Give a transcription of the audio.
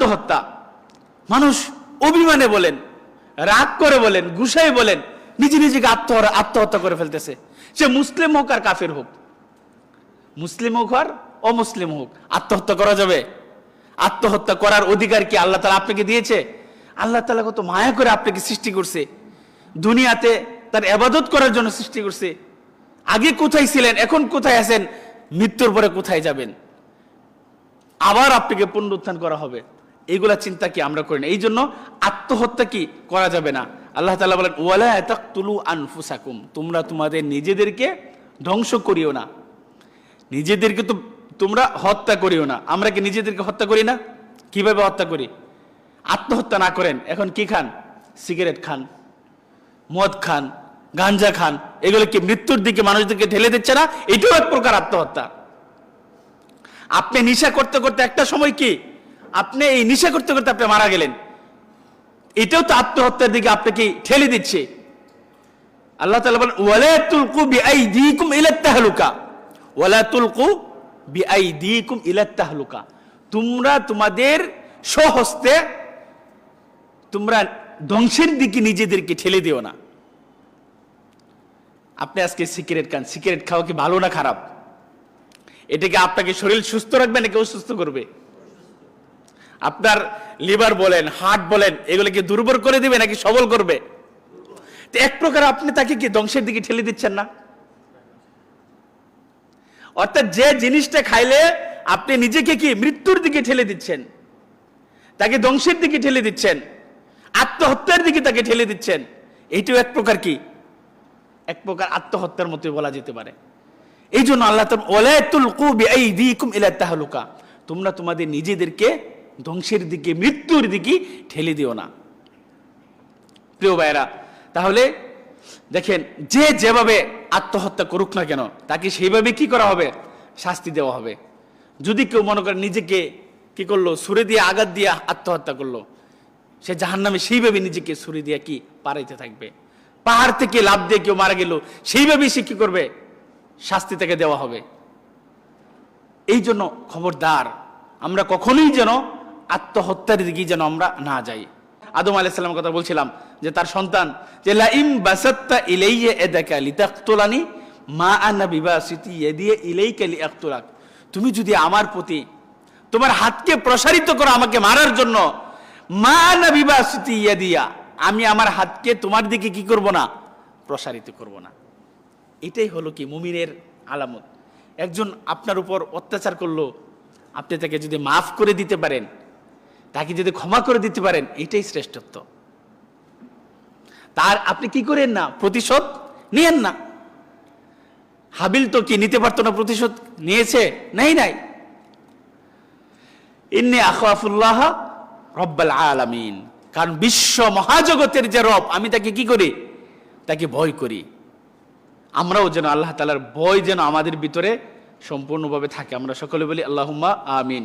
আত্মহত্যা। মানুষ অভিমানে বলেন, রাগ করে বলেন, গুসাই বলেন, নিজে নিজেকে আত্মহত্যা করে ফেলতেছে। সে মুসলিম হোক আর কাফের হোক, মুসলিম হোক আর অমুসলিম হোক, আত্মহত্যা করা যাবে? আত্মহত্যা করার অধিকার কি আল্লাহ তাআলা আপনাকে দিয়েছে? আল্লাহ তাআলা কত মায়া করে আপনাকে সৃষ্টি করছে, দুনিয়াতে তার ইবাদত করার জন্য সৃষ্টি করছে। আগে কোথায় ছিলেন, এখন কোথায় আছেন, মৃত্যুর পরে কোথায় যাবেন, আবার আপনাকে পুনরুত্থান করা হবে, এইগুলা চিন্তা কি আমরা করি না? এই জন্য আত্মহত্যা কি করা যাবে না। আল্লাহ তাআলা বলেন ওয়ালা তাকতুলু আনফুসাকুম, তোমরা তোমাদের নিজেদেরকে ধ্বংস করিও না, নিজেদেরকে তো তোমরা হত্যা করিও না। আমরা কি নিজেদেরকে হত্যা করি না? কিভাবে হত্যা করি? আত্মহত্যা না করেন এখন কি খান? সিগারেট খান, মদ খান, গাঞ্জা খান, এগুলো কি মৃত্যুর দিকে মানুষদেরকে ঠেলে দিচ্ছে না? এটাও এক প্রকার আত্মহত্যা। আপনি নেশা করতে করতে একটা সময় কি আপনি এই নেশা করতে করতে আপনি মারা গেলেন, এটাও তো আত্মহত্যার দিকে আপনাকে ঠেলে দিচ্ছে। আল্লাহ তাআলা বলেন ওয়ালা তুলকু বিআইদিকুম ইলাত তাহলুকা, ওয়ালা তুলকু বিআইদিকুম ইলাত তাহলুকা, তোমরা তোমাদের স্বহস্তে তোমরা ধ্বংসের দিকে নিজেদেরকে ঠেলে দিও না। আপনি আজকে সিগারেট খান, সিগারেট খাওয়া কি ভালো না খারাপ? এটাকে আপনাকে শরীর সুস্থ রাখবে নাকি অসুস্থ করবে? আপনার লিভার বলেন, হার্ট বলেন, এগুলোকে দুর্বল করে দিবে নাকি সবল করবে? তো এক প্রকার আপনি তাকে কি ধ্বংসের দিকে ঠেলে দিচ্ছেন না? অর্থাৎ যে জিনিসটা খাইলে আপনি নিজেকে কি মৃত্যুর দিকে ঠেলে দিচ্ছেন, তাকে ধ্বংসের দিকে ঠেলে দিচ্ছেন, আত্মহত্যার দিকে তাকে ঠেলে দিচ্ছেন, এইটাও এক প্রকার কি, এক প্রকার আত্মহত্যার মতোই বলা যেতে পারে। এই জন্য আল্লাহ তাআলা ওয়ালা তুলকু বিআইদিকুম ইলাত তাহলুকা, তোমরা তোমাদের নিজেদেরকে ধ্বংসের দিকে, মৃত্যুর দিকে ঠেলে দিও না। প্রিয় ভাইরা, তাহলে দেখেন যে যেভাবে আত্মহত্যা করুক না কেন তাকে সেইভাবে কি করা হবে? শাস্তি দেওয়া হবে। যদি কেউ মনে করে নিজেকে কি করলো, ছুরি দিয়ে আঘাত দিয়ে আত্মহত্যা করলো, সে জাহান্নামে সেইভাবে নিজেকে ছুরি দিয়ে কি পারাইতে থাকবে। পাহাড় থেকে লাফ দিয়ে কেউ মারা গেল, সেইভাবেই সে কি করবে? শাস্তি তাকে দেওয়া হবে। এই জন্য খবরদার আমরা কখনোই যেন আত্মহত্যার দিকে যেন আমরা না যাই। আদম আলাইহিস সালামের কথা বলছিলাম যে তার সন্তান যে লাইম বাসাত্তা ইলাইয়া ইয়াদাকা লিতাকতুলানি মা আনা বিবাসিতি ইয়াদি ইলাইকা লিআকতুলাক, তুমি যদি আমার প্রতি তোমার হাতকে প্রসারিত করো আমাকে মারার জন্য, মা আনা বিবাসিতি ইয়াদিয়া, আমি আমার হাতকে তোমার দিকে কি করব না? প্রসারিত করব না। এটাই হলো কি মুমিনের আলামত। একজন আপনার উপর অত্যাচার করলো, আপনি তাকে যদি মাফ করে দিতে পারেন, তাকে যদি ক্ষমা করে দিতে পারেন, এটাই শ্রেষ্ঠত্ব। তার আপনি কি করেন না? প্রতিশোধ নিয়েন না। হাবিল তো কি নিতে পারতো না? প্রতিশোধ নিয়েছে? নাই। ইন্নী আখাফুল্লাহ রব্বাল আলামিন, কারণ বিশ্ব মহাজগতের যে রব, আমি তাকে কি করি? তাকে ভয় করি। আমরাও যেন আল্লাহ তাআলার ভয় যেন আমাদের ভিতরে সম্পূর্ণভাবে থাকে। আমরা সকলে বলি আল্লাহুম্মা আমিন।